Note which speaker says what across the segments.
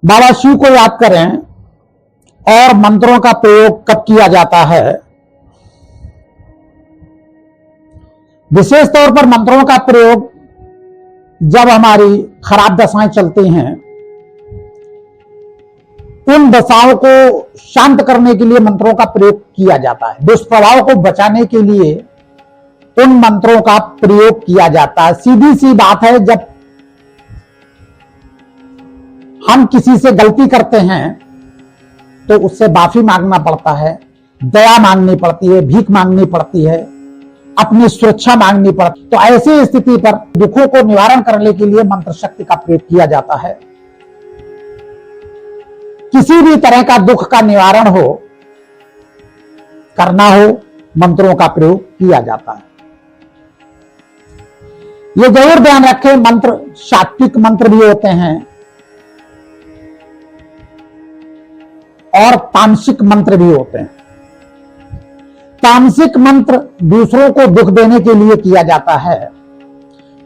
Speaker 1: बाबा शिव को याद करें और मंत्रों का प्रयोग कब किया जाता है। विशेष तौर पर मंत्रों का प्रयोग जब हमारी खराब दशाएं चलती हैं, उन दशाओं को शांत करने के लिए मंत्रों का प्रयोग किया जाता है। दुष्प्रभाव को बचाने के लिए उन मंत्रों का प्रयोग किया जाता है। सीधी सी बात है, जब हम किसी से गलती करते हैं तो उससे माफी मांगना पड़ता है, दया मांगनी पड़ती है, भीख मांगनी पड़ती है, अपनी सुरक्षा मांगनी पड़ती है। तो ऐसी स्थिति पर दुखों को निवारण करने के लिए मंत्र शक्ति का प्रयोग किया जाता है। किसी भी तरह का दुख का निवारण हो, करना हो, मंत्रों का प्रयोग किया जाता है। ये जरूर ध्यान रखें, मंत्र सात्विक मंत्र भी होते हैं और तामसिक मंत्र भी होते हैं। तामसिक मंत्र दूसरों को दुख देने के लिए किया जाता है।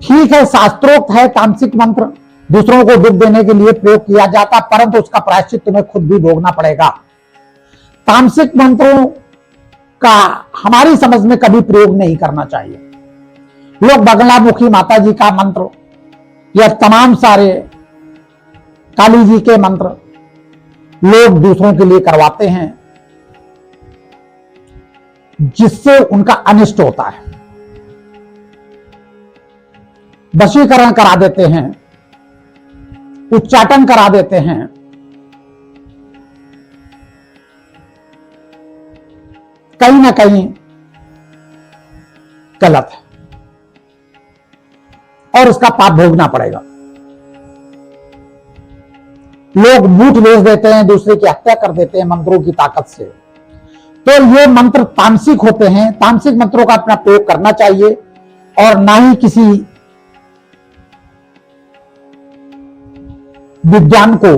Speaker 1: ठीक है, शास्त्रोक्त है, तामसिक मंत्र दूसरों को दुख देने के लिए प्रयोग किया जाता, परंतु उसका प्रायश्चित तुम्हें खुद भी भोगना पड़ेगा। तामसिक मंत्रों का हमारी समझ में कभी प्रयोग नहीं करना चाहिए। लोग बगलामुखी माता जी का मंत्र या तमाम सारे काली जी के मंत्र लोग दूसरों के लिए करवाते हैं, जिससे उनका अनिष्ट होता है। वशीकरण करा देते हैं, उच्चाटन करा देते हैं। कहीं ना कहीं गलत है और उसका पाप भोगना पड़ेगा। लोग झूठ बेच देते हैं, दूसरे की हत्या कर देते हैं मंत्रों की ताकत से। तो ये मंत्र तामसिक होते हैं। तामसिक मंत्रों का अपना प्रयोग करना चाहिए और ना ही किसी विद्वान को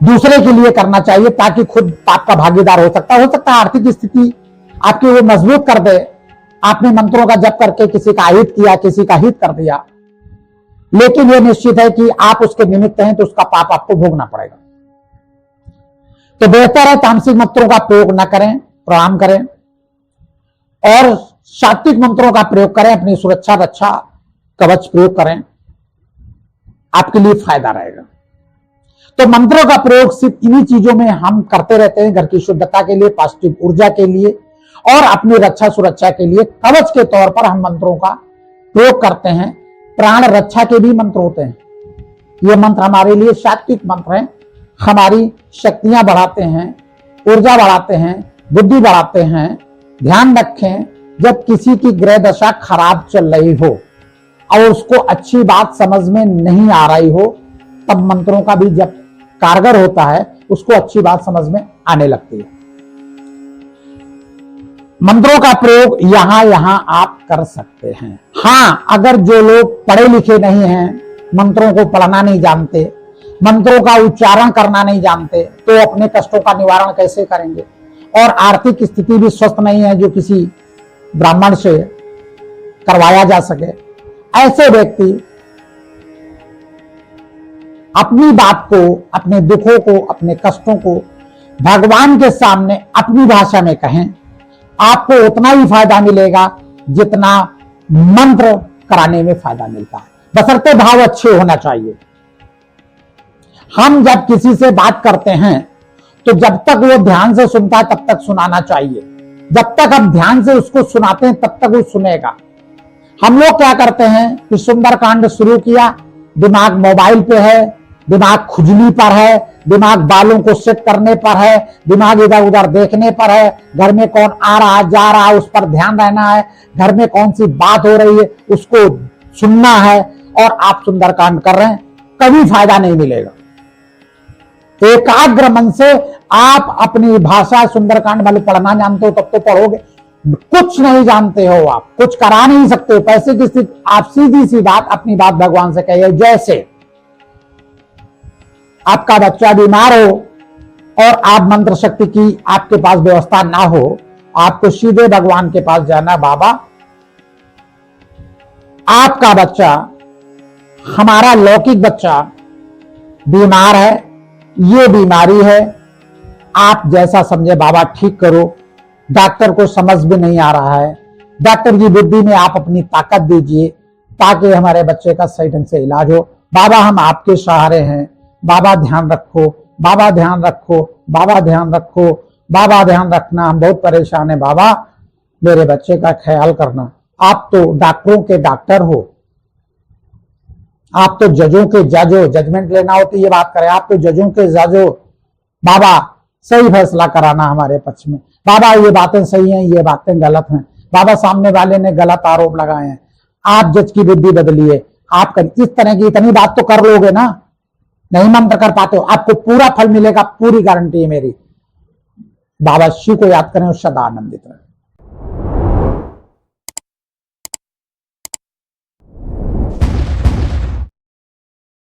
Speaker 1: दूसरे के लिए करना चाहिए, ताकि खुद पाप का भागीदार हो सकता है। आर्थिक स्थिति आपकी वो मजबूत कर दे, आपने मंत्रों का जप करके किसी का अहित किया, किसी का हित कर दिया, लेकिन यह निश्चित है कि आप उसके निमित्त हैं तो उसका पाप आपको भोगना पड़ेगा। तो बेहतर है तामसिक मंत्रों का प्रयोग न करें, प्रणाम करें और सात्विक मंत्रों का प्रयोग करें। अपनी सुरक्षा रक्षा कवच प्रयोग करें, आपके लिए फायदा रहेगा। तो मंत्रों का प्रयोग सिर्फ इन्हीं चीजों में हम करते रहते हैं, घर की शुद्धता के लिए, पॉजिटिव ऊर्जा के लिए और अपनी रक्षा सुरक्षा के लिए कवच के तौर पर हम मंत्रों का प्रयोग करते हैं। प्राण रक्षा के भी मंत्र होते हैं। ये मंत्र हमारे लिए सात्विक मंत्र हैं, हमारी शक्तियां बढ़ाते हैं, ऊर्जा बढ़ाते हैं, बुद्धि बढ़ाते हैं। ध्यान रखें, जब किसी की ग्रह दशा खराब चल रही हो और उसको अच्छी बात समझ में नहीं आ रही हो, तब मंत्रों का भी जब कारगर होता है, उसको अच्छी बात समझ में आने लगती है। मंत्रों का प्रयोग यहां आप कर सकते हैं। हां, अगर जो लोग पढ़े लिखे नहीं हैं, मंत्रों को पढ़ना नहीं जानते, मंत्रों का उच्चारण करना नहीं जानते, तो अपने कष्टों का निवारण कैसे करेंगे। और आर्थिक स्थिति भी स्वस्थ नहीं है जो किसी ब्राह्मण से करवाया जा सके। ऐसे व्यक्ति अपनी बात को, अपने दुखों को, अपने कष्टों को भगवान के सामने अपनी भाषा में कहें। आपको उतना ही फायदा मिलेगा जितना मंत्र कराने में फायदा मिलता है। बशर्ते भाव अच्छे होना चाहिए। हम जब किसी से बात करते हैं तो जब तक वो ध्यान से सुनता है तब तक सुनाना चाहिए। जब तक हम ध्यान से उसको सुनाते हैं तब तक वो सुनेगा। हम लोग क्या करते हैं कि सुंदरकांड शुरू किया, दिमाग मोबाइल पे है, दिमाग खुजली पर है, दिमाग बालों को सेट करने पर है, दिमाग इधर उधर देखने पर है, घर में कौन आ रहा जा रहा है उस पर ध्यान रहना है, घर में कौन सी बात हो रही है उसको सुनना है, और आप सुंदरकांड कर रहे हैं, कभी फायदा नहीं मिलेगा। एकाग्र मन से आप अपनी भाषा सुंदरकांड भले पढ़ना जानते हो तब तो पढ़ोगे, कुछ नहीं जानते हो, आप कुछ करा नहीं सकते हो। पैसे की स्थिति, आप सीधी सी बात अपनी बात भगवान से कहिए। जैसे आपका बच्चा बीमार हो और आप मंत्र शक्ति की आपके पास व्यवस्था ना हो, आपको सीधे भगवान के पास जाना, बाबा आपका बच्चा, हमारा लौकिक बच्चा बीमार है, ये बीमारी है, आप जैसा समझे बाबा ठीक करो। डॉक्टर को समझ भी नहीं आ रहा है, डॉक्टर की बुद्धि में आप अपनी ताकत दीजिए ताकि हमारे बच्चे का सही ढंग से इलाज हो। बाबा हम आपके सहारे हैं, बाबा ध्यान रखो, बाबा ध्यान रखो, बाबा ध्यान रखो, बाबा ध्यान रखना, हम बहुत परेशान है बाबा, मेरे बच्चे का ख्याल करना। आप तो डॉक्टरों के डॉक्टर हो, आप तो जजों के जज हो, जजमेंट लेना हो तो ये बात करें, आप तो जजों के जज हो। बाबा सही फैसला कराना हमारे पक्ष में। बाबा ये बातें सही हैं, ये बातें गलत हैं। बाबा सामने वाले ने गलत आरोप लगाए हैं, आप जज की बुद्धि बदलिए। आप इस तरह की इतनी बात तो कर लोगे ना, नहीं मंत्र कर पाते हो, आपको पूरा फल मिलेगा, पूरी गारंटी है मेरी। बाबा शिव को याद करें और सदा आनंदित रहें।